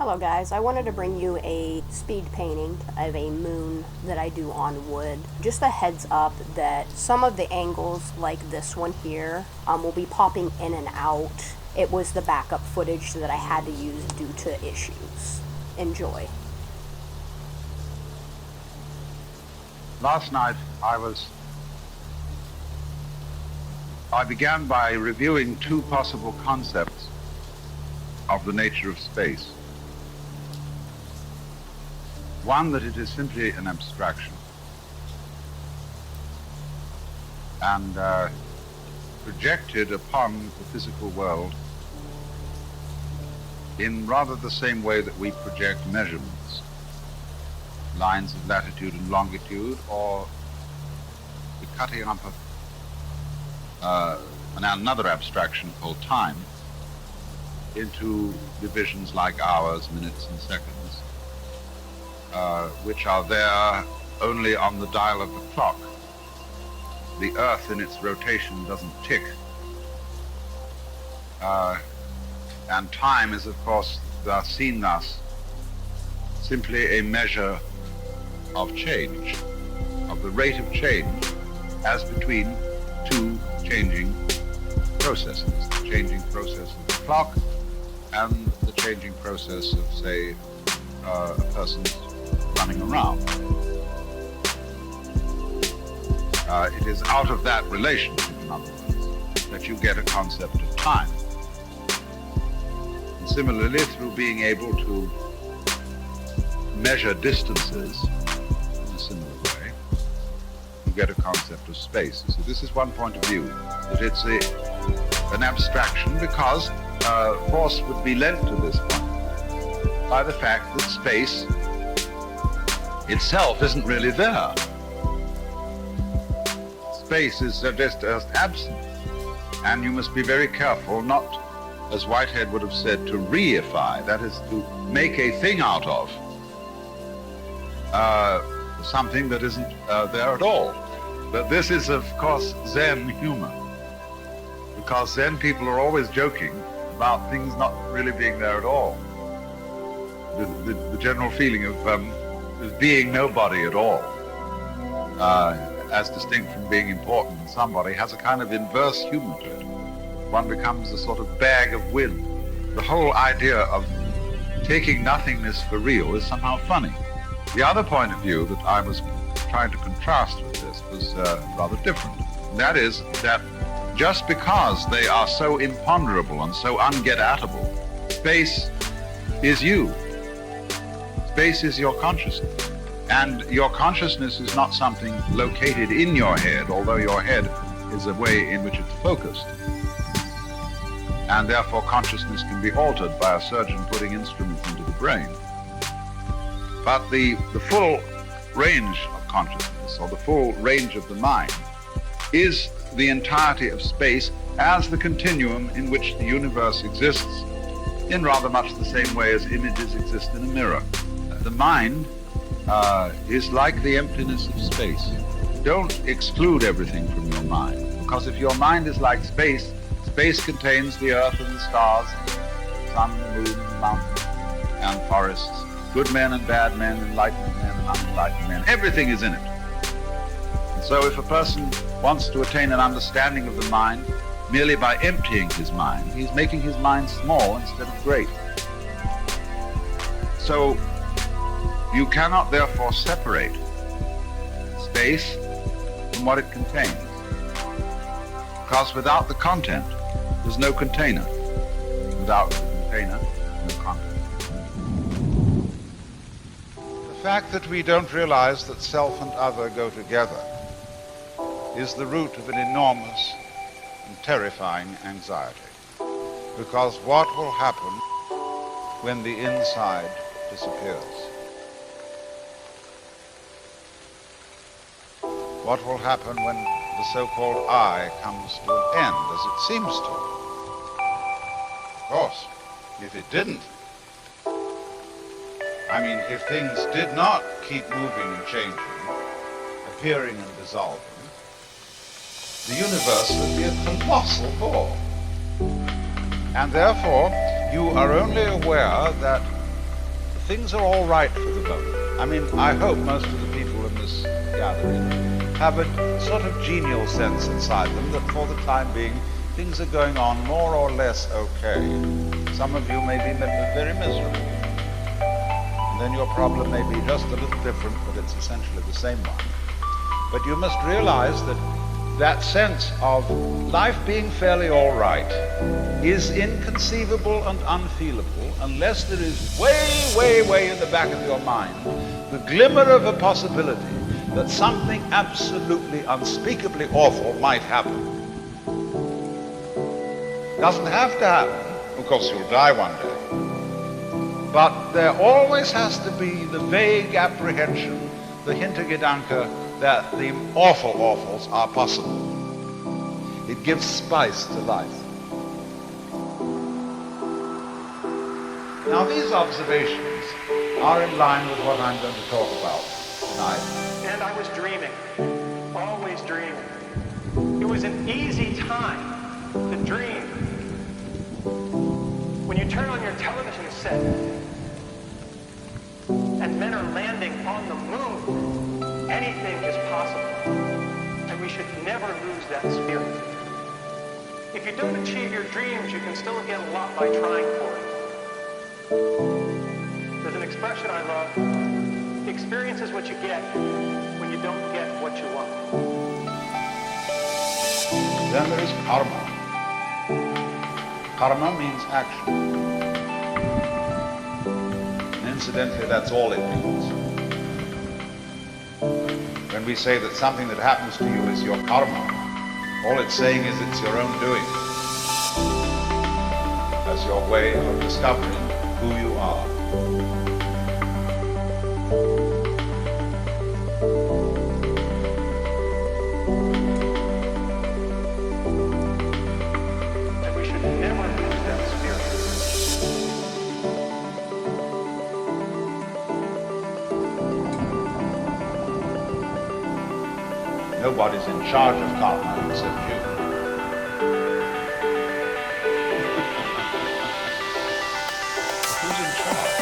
Hello guys, I wanted to bring you a speed painting of a moon that I do on wood. Just a heads up that some of the angles, like this one here, will be popping in and out. It was the backup footage that I had to use due to issues. Enjoy. Last night I began by reviewing two possible concepts of the nature of space. One, that it is simply an abstraction and projected upon the physical world in rather the same way that we project measurements, lines of latitude and longitude, or the cutting up of another abstraction called time into divisions like hours, minutes, and seconds, which are there only on the dial of the clock. The Earth in its rotation doesn't tick. And time is, of course, seen thus simply a measure of change, of the rate of change as between two changing processes, the changing process of the clock and the changing process of, say, a person's running around. It is out of that relationship, in other words, that you get a concept of time. And similarly, through being able to measure distances in a similar way, you get a concept of space. So this is one point of view, that it's an abstraction because force would be lent to this point by the fact that space itself isn't really there. Space is just absent, and you must be very careful not, as Whitehead would have said, to reify, that is, to make a thing out of something that isn't there at all. But this is, of course, Zen humor, because Zen people are always joking about things not really being there at all. The general feeling of being nobody at all, as distinct from being important in somebody, has a kind of inverse humor to it. One becomes a sort of bag of wind. The whole idea of taking nothingness for real is somehow funny. The other point of view that I was trying to contrast with this was rather different. And that is that just because they are so imponderable and so unget-atable, space is you. Space is your consciousness. And your consciousness is not something located in your head, although your head is a way in which it's focused. And therefore consciousness can be altered by a surgeon putting instruments into the brain. But the full range of consciousness, or the full range of the mind, is the entirety of space as the continuum in which the universe exists, in rather much the same way as images exist in a mirror. The mind is like the emptiness of space. Don't exclude everything from your mind, because if your mind is like space, space contains the earth and the stars, the sun and the moon and the mountains and forests, good men and bad men, enlightened men and unenlightened men. Everything is in it. And so if a person wants to attain an understanding of the mind merely by emptying his mind, he's making his mind small instead of great. So you cannot therefore separate space from what it contains, because without the content, there's no container. Without the container, no content. The fact that we don't realize that self and other go together is the root of an enormous and terrifying anxiety, because what will happen when the inside disappears? What will happen when the so-called I comes to an end, as it seems to? Of course, if it didn't, I mean, if things did not keep moving and changing, appearing and dissolving, the universe would be a colossal bore. And therefore, you are only aware that things are all right for the moment. I mean, I hope most of the people in this gathering have a sort of genial sense inside them that for the time being, things are going on more or less okay. Some of you may be very miserable. And then your problem may be just a little different, but it's essentially the same one. But you must realize that that sense of life being fairly all right is inconceivable and unfeelable unless there is way in the back of your mind the glimmer of a possibility that something absolutely unspeakably awful might happen. Doesn't have to happen. Of course, you'll die one day. But there always has to be the vague apprehension, the Hintergedanke, that the awfuls are possible. It gives spice to life. Now, these observations are in line with what I'm going to talk about tonight. And I was dreaming, always dreaming. It was an easy time to dream. When you turn on your television set and men are landing on the moon, anything is possible. And we should never lose that spirit. If you don't achieve your dreams, you can still get a lot by trying for it. There's an expression I love. Experience is what you get when you don't get what you want. Then there is karma. Karma means action. And incidentally, that's all it means. When we say that something that happens to you is your karma, all it's saying is it's your own doing. As your way of discovering who you are. And we should never lose that spirit. Nobody's in charge of karma except you. Who's in charge?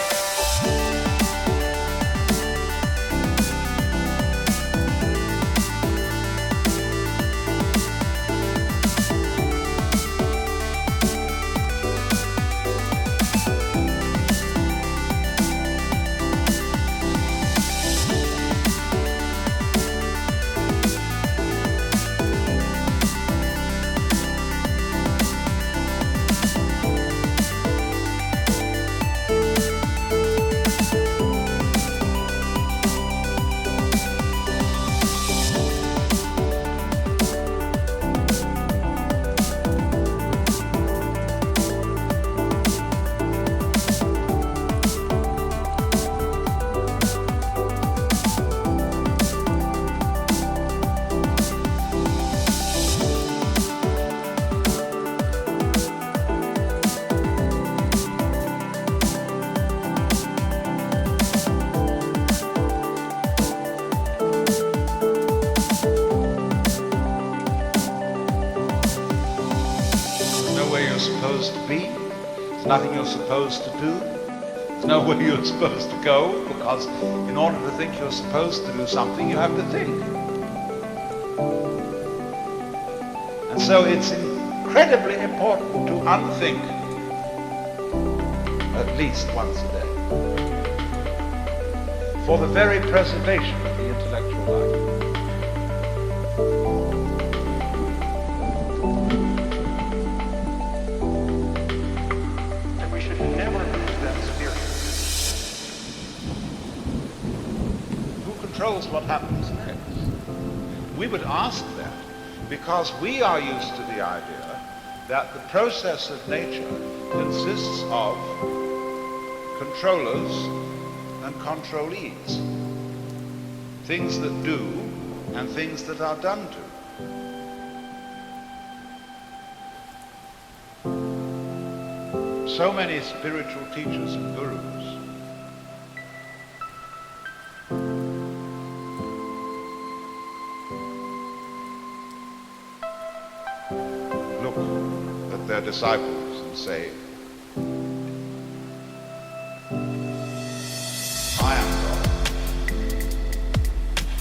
Supposed to be. There's nothing you're supposed to do. There's nowhere you're supposed to go, because in order to think you're supposed to do something, you have to think. And so it's incredibly important to unthink at least once a day for the very preservation of the intellectual life. Controls what happens next. We would ask that because we are used to the idea that the process of nature consists of controllers and controlees, things that do and things that are done to. So many spiritual teachers and gurus their disciples and say,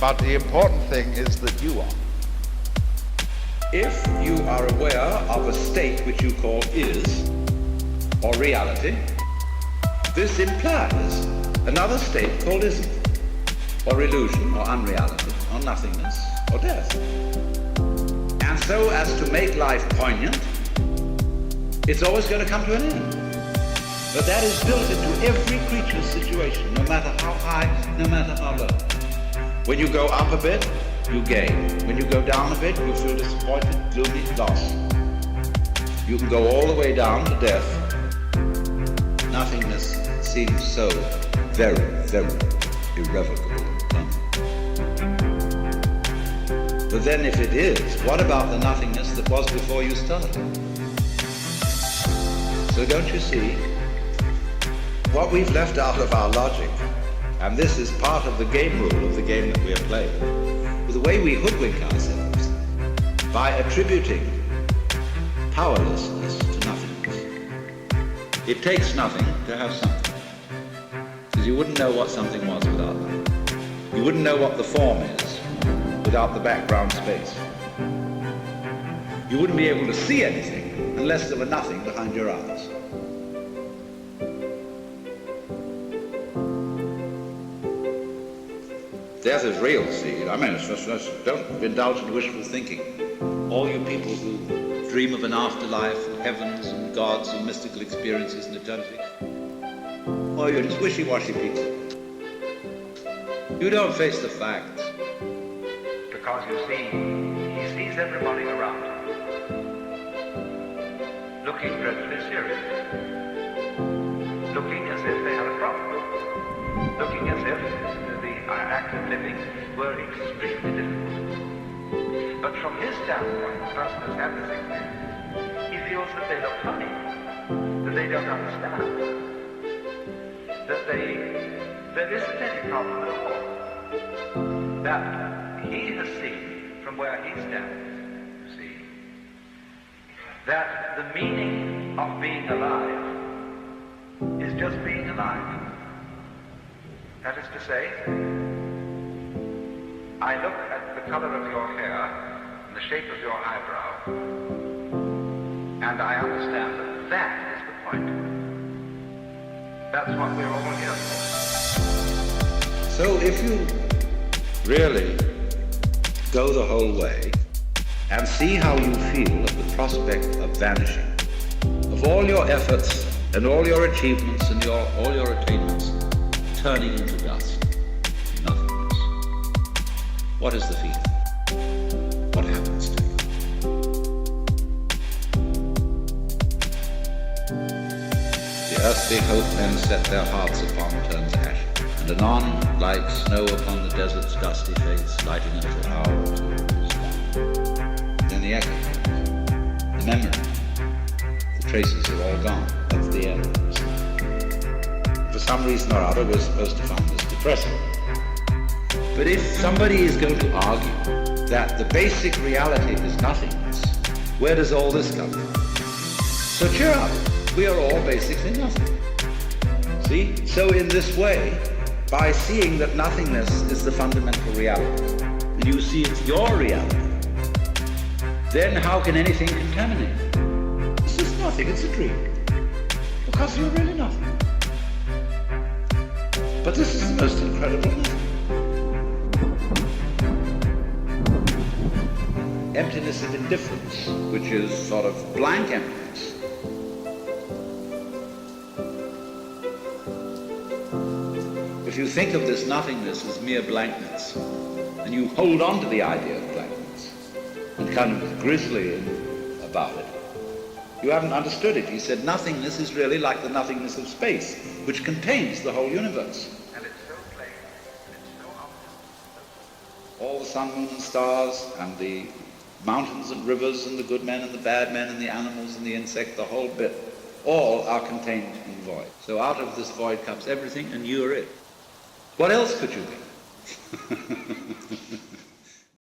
But the important thing is that you are. If you are aware of a state which you call is, or reality, this implies another state called isn't, or illusion, or unreality, or nothingness, or death. And so as to make life poignant, it's always going to come to an end. But that is built into every creature's situation, no matter how high, no matter how low. When you go up a bit, you gain. When you go down a bit, you feel disappointed, gloomy, lost. You can go all the way down to death. Nothingness seems so very, very irrevocable. But then if it is, what about the nothingness that was before you started? So don't you see, what we've left out of our logic, and this is part of the game rule of the game that we are playing, is the way we hoodwink ourselves by attributing powerlessness to nothingness. It takes nothing to have something, because you wouldn't know what something was without that. You wouldn't know what the form is without the background space. You wouldn't be able to see anything unless there were nothing behind your eyes. Death is real, see. I mean, don't indulge in wishful thinking. All you people who dream of an afterlife, and heavens and gods and mystical experiences and eternity, oh, you're just wishy-washy people. You don't face the facts. Because you see, he sees everybody around him looking dreadfully serious, looking as if they had a problem, looking as if the act of living were extremely difficult. But from his standpoint, the person who's had this experience, he feels that they look funny, that they don't understand, that there isn't any problem at all, that he has seen from where he stands, you see, that the meaning of being alive is just being alive. That is to say, I look at the color of your hair and the shape of your eyebrow, and I understand that that is the point. That's what we're all here for. So if you really go the whole way and see how you feel at the prospect of vanishing, of all your efforts and all your achievements and all your attainments turning into dust, nothingness. What is the feeling? What happens to you? The earthly hope men set their hearts upon turns ash, and anon, like snow upon the desert's dusty face, lighting a little hour or two, is gone. Then the echo, the memory, the traces are all gone. That's the end. For some reason or other, we're supposed to find this depressing. But if somebody is going to argue that the basic reality is nothingness, where does all this come from? So cheer up. We are all basically nothing. See? So in this way, by seeing that nothingness is the fundamental reality, and you see it's your reality, then how can anything contaminate it? This is nothing, it's a dream. Because you're really nothing. But this is the most incredible nothing. Emptiness of indifference, which is sort of blank emptiness. If you think of this nothingness as mere blankness, and you hold on to the idea of blankness, and kind of grisly about it, you haven't understood it. He said nothingness is really like the nothingness of space, which contains the whole universe. And it's so plain, and it's so obvious. All the sun, moon, and stars, and the mountains and rivers, and the good men and the bad men, and the animals and the insect, the whole bit, all are contained in void. So out of this void comes everything, and you're it. What else could you be?